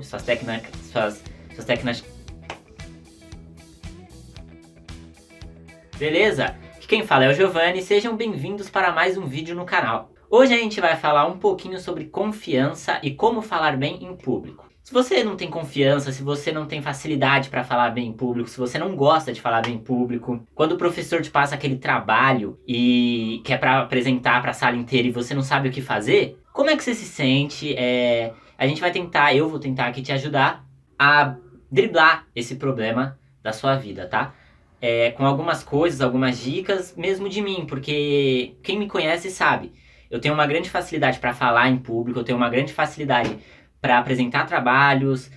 suas técnicas. Beleza? Aqui quem fala é o Giovanni, sejam bem-vindos para mais um vídeo no canal. Hoje a gente vai falar um pouquinho sobre confiança e como falar bem em público. Se você não tem confiança, se você não tem facilidade para falar bem em público, se você não gosta de falar bem em público, quando o professor te passa aquele trabalho e que é para apresentar para a sala inteira e você não sabe o que fazer, como é que você se sente? Eu vou tentar aqui te ajudar a driblar esse problema da sua vida, tá? Com algumas coisas, algumas dicas, mesmo de mim, porque quem me conhece sabe. Eu tenho uma grande facilidade para falar em público, eu tenho uma grande facilidade para apresentar trabalhos,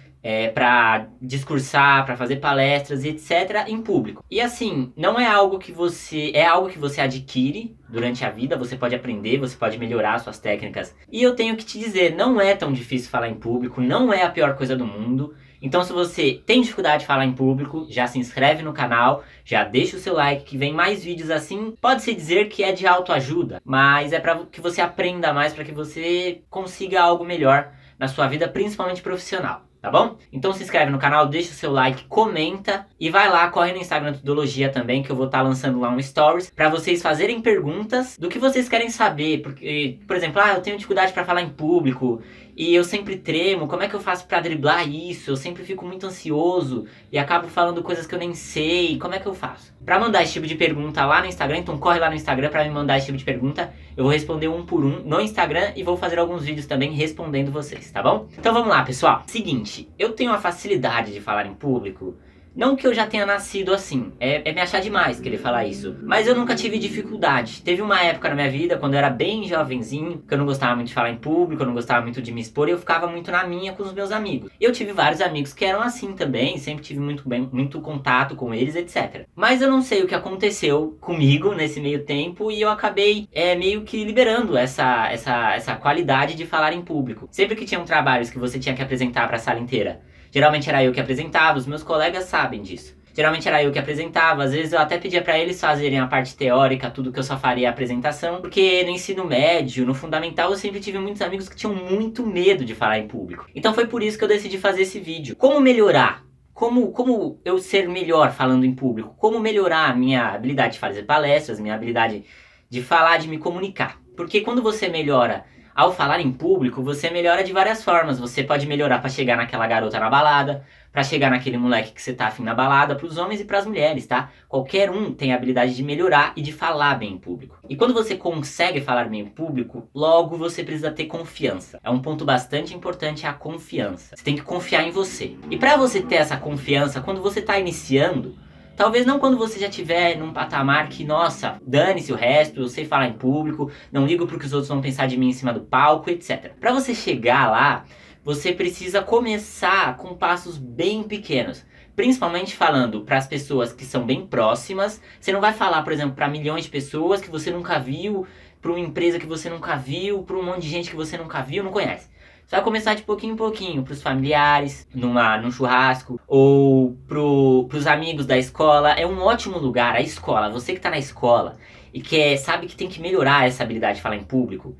para discursar, para fazer palestras, etc. em público. E assim, não é algo que você... É algo que você adquire durante a vida, você pode aprender, você pode melhorar suas técnicas. E eu tenho que te dizer, não é tão difícil falar em público, não é a pior coisa do mundo. Então se você tem dificuldade de falar em público, já se inscreve no canal, já deixa o seu like que vem mais vídeos assim. Pode-se dizer que é de autoajuda, mas é para que você aprenda mais, para que você consiga algo melhor na sua vida, principalmente profissional. Tá bom? Então se inscreve no canal, deixa o seu like, comenta e vai lá, corre no Instagram Tudologia também, que eu vou estar lançando lá um stories para vocês fazerem perguntas do que vocês querem saber. Porque, por exemplo, eu tenho dificuldade para falar em público e eu sempre tremo, como é que eu faço para driblar isso? Eu sempre fico muito ansioso e acabo falando coisas que eu nem sei, como é que eu faço? Para mandar esse tipo de pergunta lá no Instagram, então corre lá no Instagram para me mandar esse tipo de pergunta. Eu vou responder um por um no Instagram e vou fazer alguns vídeos também respondendo vocês, tá bom? Então vamos lá, pessoal. Seguinte, eu tenho uma facilidade de falar em público. Não que eu já tenha nascido assim, é me achar demais querer falar isso. Mas eu nunca tive dificuldade. Teve uma época na minha vida, quando eu era bem jovenzinho, que eu não gostava muito de falar em público, eu não gostava muito de me expor, e eu ficava muito na minha com os meus amigos. Eu tive vários amigos que eram assim também, sempre tive muito contato com eles, etc. Mas eu não sei o que aconteceu comigo nesse meio tempo, e eu acabei meio que liberando essa qualidade de falar em público. Sempre que tinham trabalhos que você tinha que apresentar para a sala inteira, geralmente era eu que apresentava, os meus colegas sabem disso. Geralmente era eu que apresentava, às vezes eu até pedia pra eles fazerem a parte teórica, tudo que eu só faria a apresentação, porque no ensino médio, no fundamental, eu sempre tive muitos amigos que tinham muito medo de falar em público. Então foi por isso que eu decidi fazer esse vídeo. Como melhorar? Como eu ser melhor falando em público? Como melhorar a minha habilidade de fazer palestras, minha habilidade de falar, de me comunicar? Porque quando você melhora ao falar em público, você melhora de várias formas. Você pode melhorar para chegar naquela garota na balada, para chegar naquele moleque que você tá afim na balada, pros homens e pras mulheres, tá? Qualquer um tem a habilidade de melhorar e de falar bem em público. E quando você consegue falar bem em público, logo você precisa ter confiança. É um ponto bastante importante, a confiança. Você tem que confiar em você. E para você ter essa confiança, quando você tá iniciando, talvez não quando você já estiver num patamar que, nossa, dane-se o resto, eu sei falar em público, não ligo pro que os outros vão pensar de mim em cima do palco, etc. Para você chegar lá, você precisa começar com passos bem pequenos. Principalmente falando para as pessoas que são bem próximas. Você não vai falar, por exemplo, para milhões de pessoas que você nunca viu, para uma empresa que você nunca viu, para um monte de gente que você nunca viu, não conhece. Você vai começar de pouquinho em pouquinho, pros familiares, num churrasco, ou pros amigos da escola. É um ótimo lugar, a escola. Você que tá na escola e sabe que tem que melhorar essa habilidade de falar em público,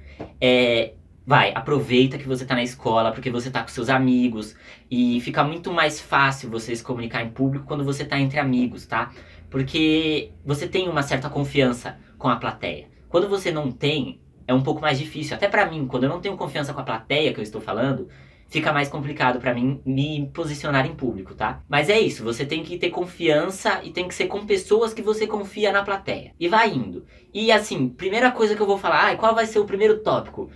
aproveita que você tá na escola, porque você tá com seus amigos, e fica muito mais fácil você se comunicar em público quando você tá entre amigos, tá? Porque você tem uma certa confiança com a plateia. Quando você não tem, é um pouco mais difícil. Até pra mim, quando eu não tenho confiança com a plateia que eu estou falando, fica mais complicado pra mim me posicionar em público, tá? Mas é isso, você tem que ter confiança e tem que ser com pessoas que você confia na plateia. E vai indo. E assim, primeira coisa que eu vou falar, qual vai ser o primeiro tópico?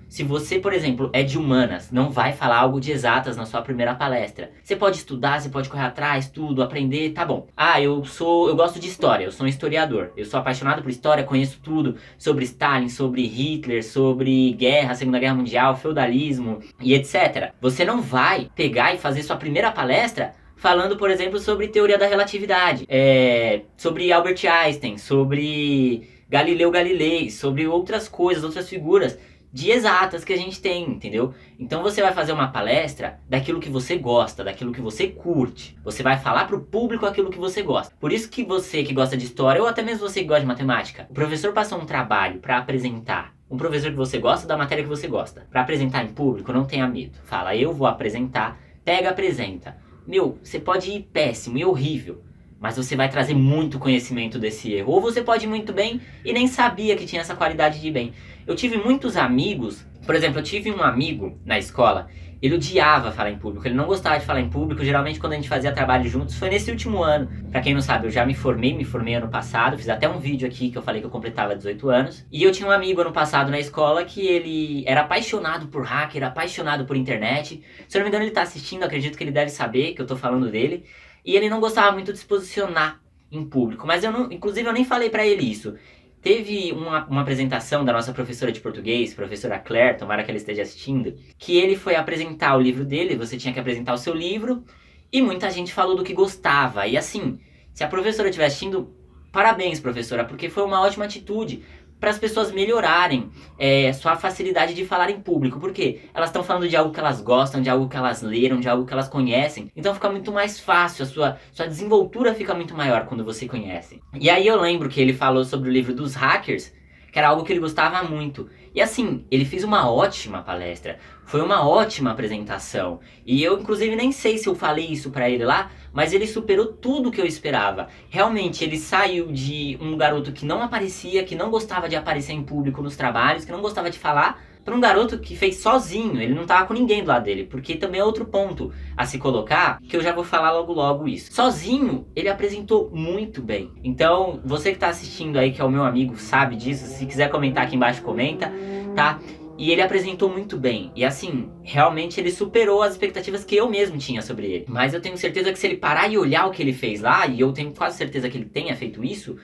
Se você, por exemplo, é de humanas, não vai falar algo de exatas na sua primeira palestra. Você pode estudar, você pode correr atrás, tudo, aprender, tá bom. Eu gosto de história, eu sou um historiador. Eu sou apaixonado por história, conheço tudo sobre Stalin, sobre Hitler, sobre guerra, Segunda Guerra Mundial, feudalismo e etc. Você não vai pegar e fazer sua primeira palestra falando, por exemplo, sobre teoria da relatividade, sobre Albert Einstein, sobre Galileu Galilei, sobre outras coisas, outras figuras de exatas que a gente tem, entendeu? Então você vai fazer uma palestra daquilo que você gosta, daquilo que você curte. Você vai falar pro público aquilo que você gosta. Por isso que você que gosta de história, ou até mesmo você que gosta de matemática, o professor passou um trabalho para apresentar um professor que você gosta da matéria que você gosta. Para apresentar em público, não tenha medo. Fala, eu vou apresentar, pega, apresenta. Meu, você pode ir péssimo e horrível, mas você vai trazer muito conhecimento desse erro. Ou você pode ir muito bem e nem sabia que tinha essa qualidade de ir bem. Eu tive muitos amigos, por exemplo, eu tive um amigo na escola, ele odiava falar em público, ele não gostava de falar em público, geralmente quando a gente fazia trabalho juntos, foi nesse último ano. Pra quem não sabe, eu já me formei ano passado, fiz até um vídeo aqui que eu falei que eu completava 18 anos. E eu tinha um amigo ano passado na escola que ele era apaixonado por hacker, apaixonado por internet. Se eu não me engano ele tá assistindo, acredito que ele deve saber que eu tô falando dele. E ele não gostava muito de se posicionar em público, mas inclusive eu nem falei pra ele isso. Teve uma apresentação da nossa professora de português, professora Claire, tomara que ela esteja assistindo, que ele foi apresentar o livro dele, você tinha que apresentar o seu livro, e muita gente falou do que gostava. E assim, se a professora estiver assistindo, parabéns, professora, porque foi uma ótima atitude para as pessoas melhorarem sua facilidade de falar em público. Porque elas estão falando de algo que elas gostam, de algo que elas leram, de algo que elas conhecem. Então fica muito mais fácil, a sua desenvoltura fica muito maior quando você conhece. E aí eu lembro que ele falou sobre o livro dos hackers, que era algo que ele gostava muito. E assim, ele fez uma ótima palestra, foi uma ótima apresentação. E eu, inclusive, nem sei se eu falei isso pra ele lá, mas ele superou tudo que eu esperava. Realmente, ele saiu de um garoto que não aparecia, que não gostava de aparecer em público nos trabalhos, que não gostava de falar, para um garoto que fez sozinho, ele não tava com ninguém do lado dele, porque também é outro ponto a se colocar, que eu já vou falar logo isso. Sozinho, ele apresentou muito bem. Então, você que tá assistindo aí, que é o meu amigo, sabe disso, se quiser comentar aqui embaixo, comenta, tá? E ele apresentou muito bem, e assim, realmente ele superou as expectativas que eu mesmo tinha sobre ele. Mas eu tenho certeza que se ele parar e olhar o que ele fez lá, e eu tenho quase certeza que ele tenha feito isso,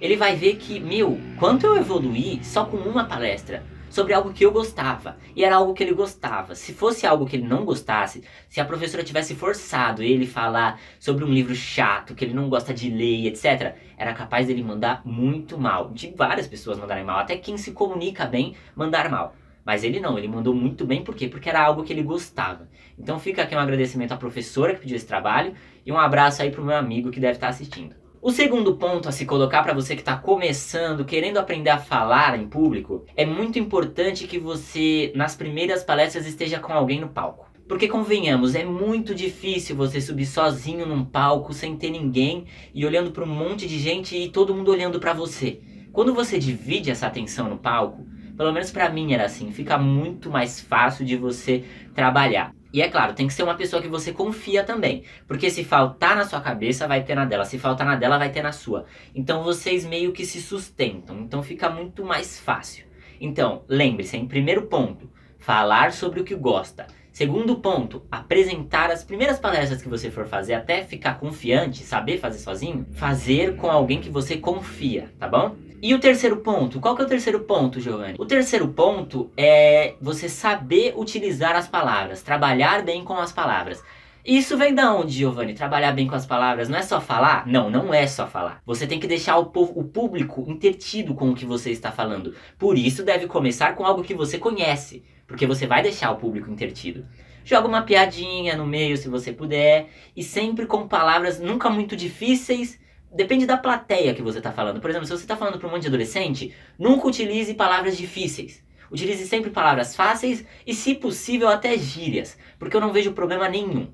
ele vai ver que, meu, quanto eu evoluí só com uma palestra sobre algo que eu gostava, e era algo que ele gostava. Se fosse algo que ele não gostasse, se a professora tivesse forçado ele falar sobre um livro chato, que ele não gosta de ler e etc., era capaz dele mandar muito mal, de várias pessoas mandarem mal, até quem se comunica bem mandar mal. Mas ele não, ele mandou muito bem, por quê? Porque era algo que ele gostava. Então fica aqui um agradecimento à professora que pediu esse trabalho, e um abraço aí pro meu amigo que deve estar assistindo. O segundo ponto a se colocar para você que está começando, querendo aprender a falar em público, é muito importante que você, nas primeiras palestras, esteja com alguém no palco. Porque convenhamos, é muito difícil você subir sozinho num palco, sem ter ninguém, e olhando para um monte de gente e todo mundo olhando para você. Quando você divide essa atenção no palco, pelo menos para mim era assim, fica muito mais fácil de você trabalhar. E é claro, tem que ser uma pessoa que você confia também. Porque se faltar na sua cabeça, vai ter na dela. Se faltar na dela, vai ter na sua. Então vocês meio que se sustentam. Então fica muito mais fácil. Então, lembre-se, em primeiro ponto, falar sobre o que gosta. Segundo ponto, apresentar as primeiras palestras que você for fazer até ficar confiante, saber fazer sozinho. Fazer com alguém que você confia, tá bom? E o terceiro ponto? Qual que é o terceiro ponto, Giovanni? O terceiro ponto é você saber utilizar as palavras, trabalhar bem com as palavras. Isso vem da onde, Giovanni? Trabalhar bem com as palavras não é só falar? Não, não é só falar. Você tem que deixar o público entretido com o que você está falando. Por isso deve começar com algo que você conhece, porque você vai deixar o público entretido. Joga uma piadinha no meio se você puder, e sempre com palavras nunca muito difíceis. Depende da plateia que você está falando. Por exemplo, se você está falando para um monte de adolescente, nunca utilize palavras difíceis. Utilize sempre palavras fáceis e, se possível, até gírias, porque eu não vejo problema nenhum.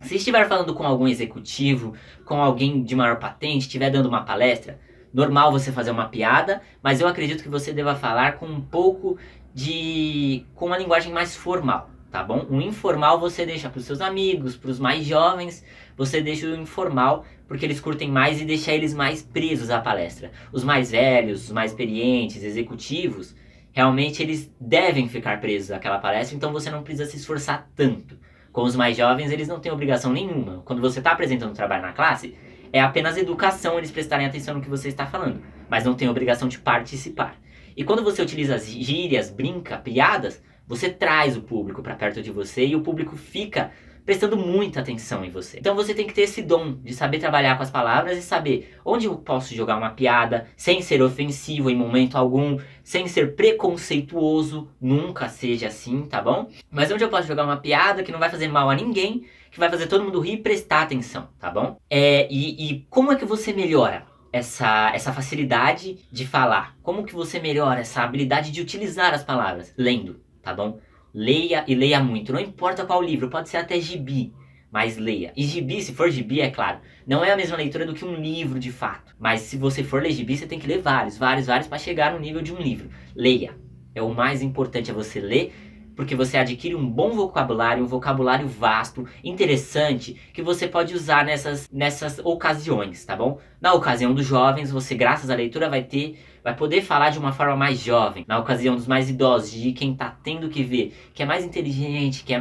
Se estiver falando com algum executivo, com alguém de maior patente, estiver dando uma palestra, normal você fazer uma piada, mas eu acredito que você deva falar com um pouco com uma linguagem mais formal, tá bom? O informal você deixa para os seus amigos, para os mais jovens, você deixa o informal porque eles curtem mais e deixa eles mais presos à palestra. Os mais velhos, os mais experientes, executivos, realmente eles devem ficar presos àquela palestra, então você não precisa se esforçar tanto. Com os mais jovens, eles não têm obrigação nenhuma. Quando você está apresentando um trabalho na classe, é apenas educação eles prestarem atenção no que você está falando, mas não tem obrigação de participar. E quando você utiliza gírias, brinca, piadas, você traz o público para perto de você e o público fica prestando muita atenção em você. Então você tem que ter esse dom de saber trabalhar com as palavras e saber onde eu posso jogar uma piada sem ser ofensivo em momento algum, sem ser preconceituoso, nunca seja assim, tá bom? Mas onde eu posso jogar uma piada que não vai fazer mal a ninguém, que vai fazer todo mundo rir e prestar atenção, tá bom? E como é que você melhora essa facilidade de falar? Como que você melhora essa habilidade de utilizar as palavras? Lendo, tá bom? Leia e leia muito. Não importa qual livro, pode ser até gibi, mas leia. E gibi, se for gibi, é claro, não é a mesma leitura do que um livro de fato. Mas se você for ler gibi, você tem que ler vários para chegar no nível de um livro. Leia. É o mais importante, é você ler, porque você adquire um bom vocabulário, um vocabulário vasto, interessante, que você pode usar nessas ocasiões, tá bom? Na ocasião dos jovens, você, graças à leitura, vai poder falar de uma forma mais jovem. Na ocasião dos mais idosos, de quem tá tendo que ver, que é mais inteligente, que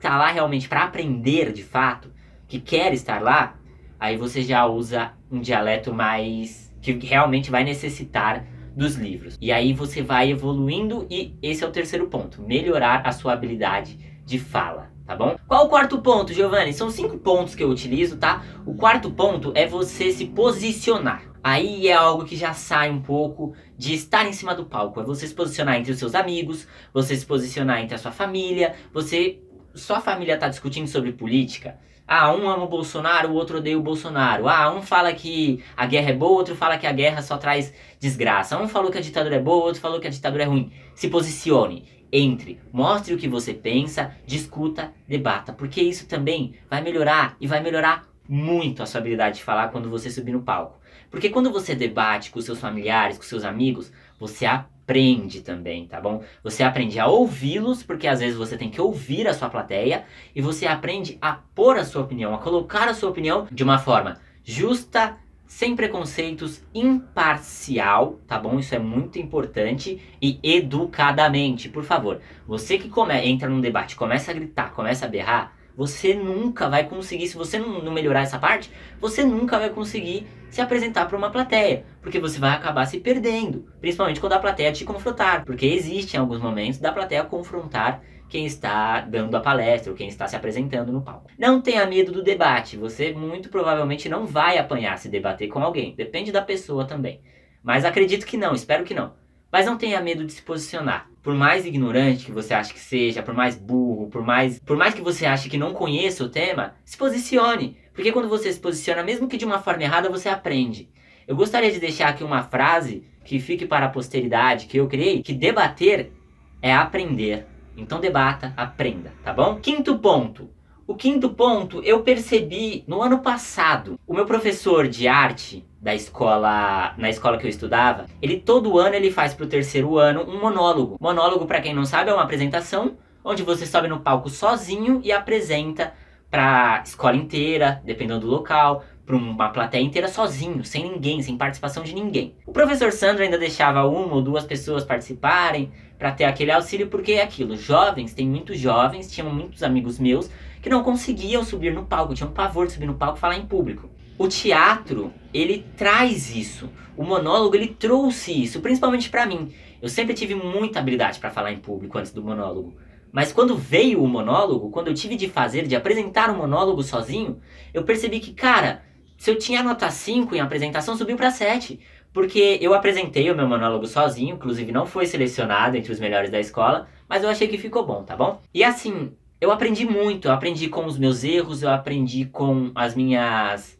tá lá realmente para aprender de fato, que quer estar lá, aí você já usa um dialeto mais, que realmente vai necessitar dos livros. E aí você vai evoluindo e esse é o terceiro ponto, melhorar a sua habilidade de fala, tá bom? Qual o quarto ponto, Giovanni? São 5 pontos que eu utilizo, tá? O quarto ponto é você se posicionar. Aí é algo que já sai um pouco de estar em cima do palco. É você se posicionar entre os seus amigos, você se posicionar entre a sua família, sua família tá discutindo sobre política. Ah, um ama o Bolsonaro, o outro odeia o Bolsonaro. Ah, um fala que a guerra é boa, o outro fala que a guerra só traz desgraça. Um falou que a ditadura é boa, o outro falou que a ditadura é ruim. Se posicione, entre, mostre o que você pensa, discuta, debata. Porque isso também vai melhorar e vai melhorar muito a sua habilidade de falar quando você subir no palco. Porque quando você debate com seus familiares, com seus amigos, você aprende também, tá bom? Você aprende a ouvi-los, porque às vezes você tem que ouvir a sua plateia, e você aprende a pôr a sua opinião, a colocar a sua opinião de uma forma justa, sem preconceitos, imparcial, tá bom? Isso é muito importante, e educadamente, por favor. Você que entra num debate, começa a gritar, começa a berrar, você nunca vai conseguir, se você não melhorar essa parte, você nunca vai conseguir se apresentar para uma plateia, porque você vai acabar se perdendo, principalmente quando a plateia te confrontar, porque existe em alguns momentos da plateia confrontar quem está dando a palestra ou quem está se apresentando no palco. Não tenha medo do debate, você muito provavelmente não vai apanhar se debater com alguém, depende da pessoa também, mas acredito que não, espero que não. Mas não tenha medo de se posicionar. Por mais ignorante que você ache que seja, por mais burro, por mais que você ache que não conheça o tema, se posicione. Porque quando você se posiciona, mesmo que de uma forma errada, você aprende. Eu gostaria de deixar aqui uma frase que fique para a posteridade, que eu criei, que debater é aprender. Então debata, aprenda, tá bom? Quinto ponto. O quinto ponto eu percebi no ano passado. O meu professor de arte na escola que eu estudava, todo ano ele faz pro terceiro ano um monólogo. Monólogo, pra quem não sabe, é uma apresentação onde você sobe no palco sozinho e apresenta pra escola inteira, dependendo do local, pra uma plateia inteira sozinho, sem ninguém, sem participação de ninguém. O professor Sandro ainda deixava uma ou duas pessoas participarem pra ter aquele auxílio, porque é aquilo, tinha muitos amigos meus que não conseguiam subir no palco, tinham pavor de subir no palco e falar em público. O teatro, ele traz isso. O monólogo, ele trouxe isso, principalmente pra mim. Eu sempre tive muita habilidade pra falar em público antes do monólogo. Mas quando veio o monólogo, quando eu tive de apresentar um monólogo sozinho, eu percebi que, cara, se eu tinha nota 5 em apresentação, subiu pra 7. Porque eu apresentei o meu monólogo sozinho, inclusive não foi selecionado entre os melhores da escola, mas eu achei que ficou bom, tá bom? E assim, eu aprendi muito, eu aprendi com os meus erros, eu aprendi com as minhas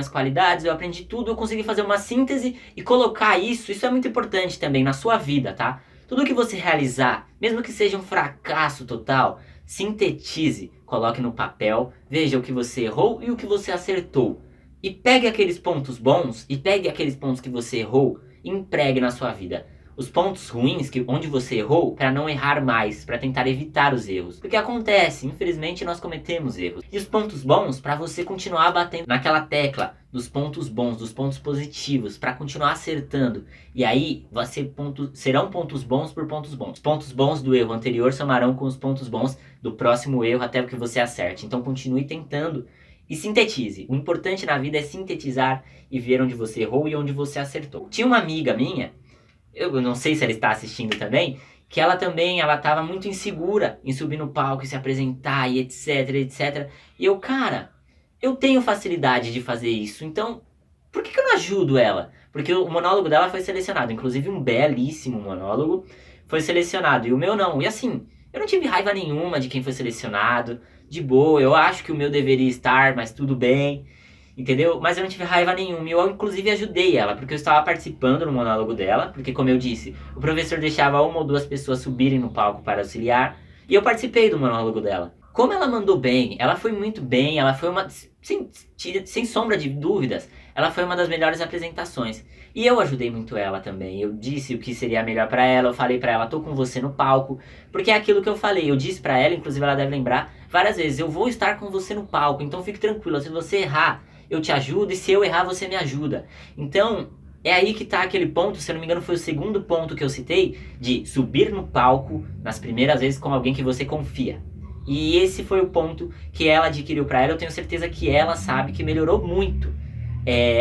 qualidades, eu aprendi tudo, eu consegui fazer uma síntese e colocar isso é muito importante também na sua vida, tá? Tudo que você realizar, mesmo que seja um fracasso total, sintetize, coloque no papel, veja o que você errou e o que você acertou. E pegue aqueles pontos bons e pegue aqueles pontos que você errou e empregue na sua vida. Os pontos ruins, onde você errou, para não errar mais, para tentar evitar os erros. Porque acontece, infelizmente nós cometemos erros. E os pontos bons, para você continuar batendo naquela tecla dos pontos bons, dos pontos positivos, para continuar acertando. E aí serão pontos bons por pontos bons. Os pontos bons do erro anterior somarão com os pontos bons do próximo erro até que você acerte. Então continue tentando e sintetize. O importante na vida é sintetizar e ver onde você errou e onde você acertou. Tinha uma amiga minha, eu não sei se ela está assistindo também, que ela estava muito insegura em subir no palco e se apresentar e etc. E eu tenho facilidade de fazer isso, então por que eu não ajudo ela? Porque o monólogo dela foi selecionado, inclusive um belíssimo monólogo foi selecionado, e o meu não. E assim, eu não tive raiva nenhuma de quem foi selecionado, de boa, eu acho que o meu deveria estar, mas tudo bem. entendeu? Mas eu não tive raiva nenhuma, eu inclusive ajudei ela, porque eu estava participando no monólogo dela, porque como eu disse, o professor deixava uma ou duas pessoas subirem no palco para auxiliar, e eu participei do monólogo dela. Como ela mandou bem, ela foi muito bem, ela foi uma, sem sombra de dúvidas, ela foi uma das melhores apresentações. E eu ajudei muito ela também, eu disse o que seria melhor pra ela, eu falei pra ela, tô com você no palco, porque é aquilo que eu falei, eu disse pra ela, inclusive ela deve lembrar, várias vezes, eu vou estar com você no palco, então fique tranquila, se você errar, eu te ajudo, e se eu errar, você me ajuda. Então, é aí que tá aquele ponto, se eu não me engano foi o segundo ponto que eu citei, de subir no palco nas primeiras vezes com alguém que você confia. E esse foi o ponto que ela adquiriu pra ela, eu tenho certeza que ela sabe que melhorou muito.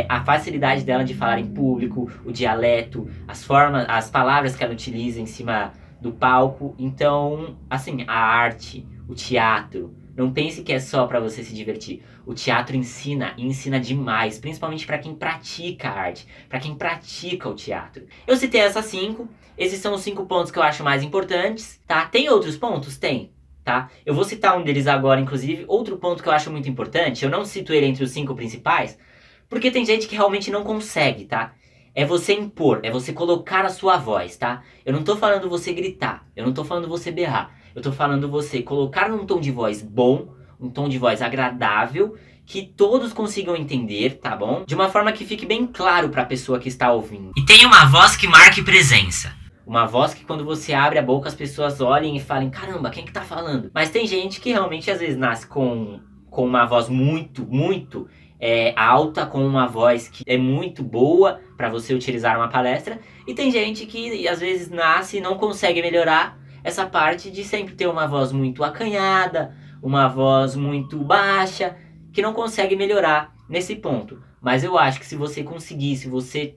A facilidade dela de falar em público, o dialeto, as formas, as palavras que ela utiliza em cima do palco. Então, assim, a arte, o teatro, não pense que é só pra você se divertir. O teatro ensina, e ensina demais, principalmente pra quem pratica a arte, pra quem pratica o teatro. Eu citei essas 5, esses são os 5 pontos que eu acho mais importantes, tá? Tem outros pontos? Tem. Tá? Eu vou citar um deles agora, inclusive. Outro ponto que eu acho muito importante, eu não cito ele entre os 5 principais, porque tem gente que realmente não consegue, tá? É você impor, é você colocar a sua voz, tá? Eu não tô falando você gritar, eu não tô falando você berrar. Eu tô falando você colocar num tom de voz bom, um tom de voz agradável, que todos consigam entender, tá bom? De uma forma que fique bem claro pra pessoa que está ouvindo. E tenha uma voz que marque presença. Uma voz que quando você abre a boca as pessoas olhem e falem, caramba, quem que tá falando? Mas tem gente que realmente às vezes nasce com uma voz muito alta, com uma voz que é muito boa para você utilizar uma palestra. E tem gente que às vezes nasce e não consegue melhorar essa parte de sempre ter uma voz muito acanhada, uma voz muito baixa, que não consegue melhorar nesse ponto. Mas eu acho que se você conseguir, se você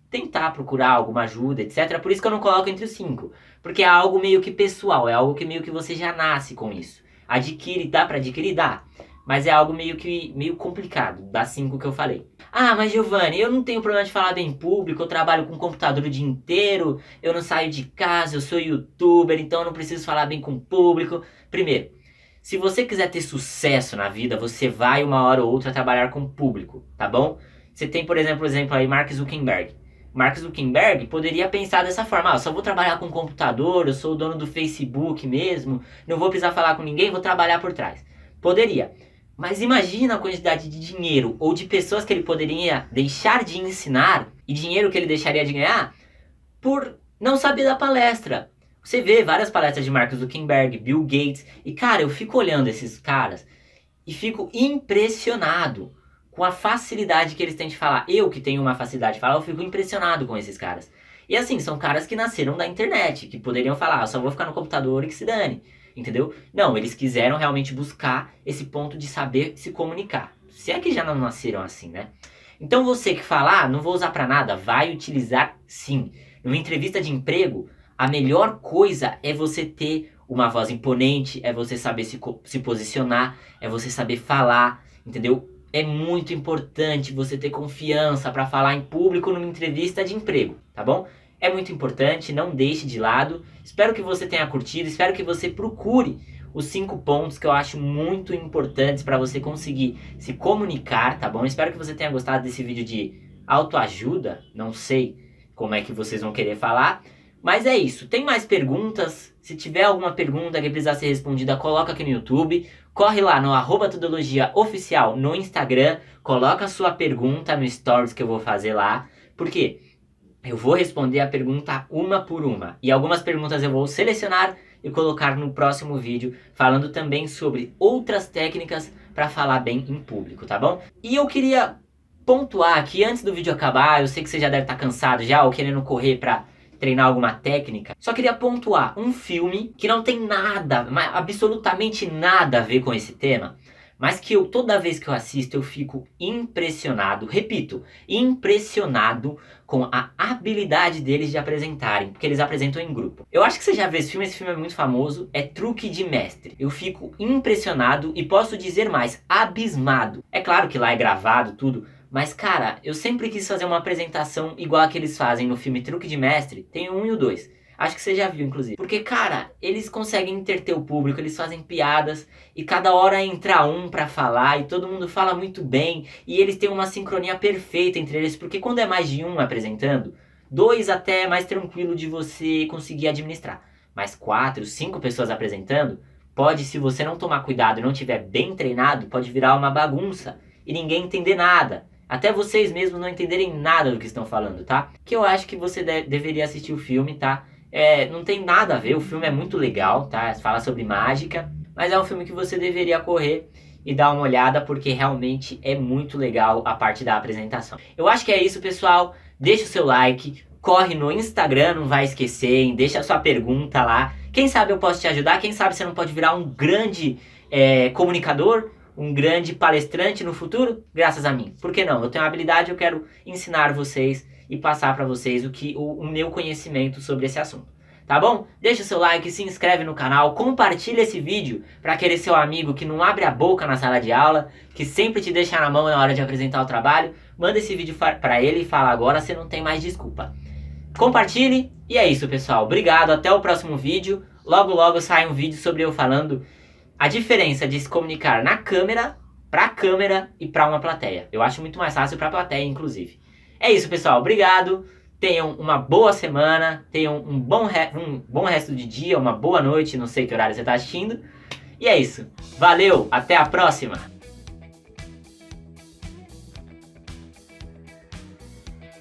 tentar procurar alguma ajuda, etc. Por isso que eu não coloco entre os 5. Porque é algo meio que pessoal, é algo que meio que você já nasce com isso. Adquire, dá pra adquirir? Dá. Mas é algo meio complicado, das 5 que eu falei. Ah, mas Giovanni, eu não tenho problema de falar bem em público, eu trabalho com computador o dia inteiro, eu não saio de casa, eu sou youtuber, então eu não preciso falar bem com o público. Primeiro, se você quiser ter sucesso na vida, você vai uma hora ou outra trabalhar com o público, tá bom? Você tem, por exemplo, aí Mark Zuckerberg. Mark Zuckerberg poderia pensar dessa forma, eu só vou trabalhar com computador, eu sou o dono do Facebook mesmo, não vou precisar falar com ninguém, vou trabalhar por trás. Poderia. Mas imagina a quantidade de dinheiro ou de pessoas que ele poderia deixar de ensinar e dinheiro que ele deixaria de ganhar por não saber da palestra. Você vê várias palestras de Mark Zuckerberg, Bill Gates, e cara, eu fico olhando esses caras e fico impressionado com a facilidade que eles têm de falar. Eu que tenho uma facilidade de falar, eu fico impressionado com esses caras. E assim, são caras que nasceram da internet, que poderiam falar, eu só vou ficar no computador e que se dane. Entendeu? Não, eles quiseram realmente buscar esse ponto de saber se comunicar. Se é que já não nasceram assim, né? Então você que fala, não vou usar pra nada, vai utilizar sim. Numa entrevista de emprego, a melhor coisa é você ter uma voz imponente, é você saber se posicionar, é você saber falar, entendeu? É muito importante você ter confiança pra falar em público numa entrevista de emprego, tá bom? É muito importante, não deixe de lado. Espero que você tenha curtido, espero que você procure os 5 pontos que eu acho muito importantes para você conseguir se comunicar, tá bom? Espero que você tenha gostado desse vídeo de autoajuda, não sei como é que vocês vão querer falar, mas é isso. Tem mais perguntas? Se tiver alguma pergunta que precisar ser respondida, coloca aqui no YouTube, corre lá no @tudologiaoficial no Instagram, coloca a sua pergunta no Stories que eu vou fazer lá, por quê? Eu vou responder a pergunta uma por uma. E algumas perguntas eu vou selecionar e colocar no próximo vídeo, falando também sobre outras técnicas para falar bem em público, tá bom? E eu queria pontuar aqui, antes do vídeo acabar, eu sei que você já deve estar cansado já, ou querendo correr para treinar alguma técnica. Só queria pontuar um filme que não tem nada, absolutamente nada a ver com esse tema, mas que toda vez que eu assisto eu fico impressionado, repito, impressionado com a habilidade deles de apresentarem, porque eles apresentam em grupo. Eu acho que você já viu esse filme é muito famoso, é Truque de Mestre. Eu fico impressionado e posso dizer mais, abismado. É claro que lá é gravado tudo, mas cara, eu sempre quis fazer uma apresentação igual a que eles fazem no filme Truque de Mestre, tem o 1 e o 2. Acho que você já viu, inclusive. Porque, cara, eles conseguem entreter o público, eles fazem piadas e cada hora entra um pra falar e todo mundo fala muito bem e eles têm uma sincronia perfeita entre eles, porque quando é mais de um apresentando, 2 até é mais tranquilo de você conseguir administrar. Mas 4, 5 pessoas apresentando, pode, se você não tomar cuidado e não tiver bem treinado, pode virar uma bagunça e ninguém entender nada. Até vocês mesmos não entenderem nada do que estão falando, tá? Que eu acho que você deveria assistir o filme, tá? Não tem nada a ver, o filme é muito legal, tá? Fala sobre mágica, mas é um filme que você deveria correr e dar uma olhada, porque realmente é muito legal a parte da apresentação. Eu acho que é isso, pessoal. Deixa o seu like, corre no Instagram, não vai esquecer, hein? Deixa a sua pergunta lá. Quem sabe eu posso te ajudar, quem sabe você não pode virar um grande comunicador, um grande palestrante no futuro, graças a mim. Por que não? Eu tenho uma habilidade, eu quero ensinar vocês e passar para vocês o meu conhecimento sobre esse assunto. Tá bom? Deixa o seu like, se inscreve no canal, compartilha esse vídeo para aquele seu amigo que não abre a boca na sala de aula, que sempre te deixa na mão na hora de apresentar o trabalho. Manda esse vídeo para ele e fala: agora você não tem mais desculpa. Compartilhe e é isso, pessoal. Obrigado, até o próximo vídeo. Logo logo sai um vídeo sobre eu falando a diferença de se comunicar na câmera, pra câmera e pra uma plateia. Eu acho muito mais fácil pra plateia, inclusive. É isso, pessoal. Obrigado. Tenham uma boa semana. Tenham um bom resto de dia, uma boa noite. Não sei que horário você tá assistindo. E é isso. Valeu. Até a próxima.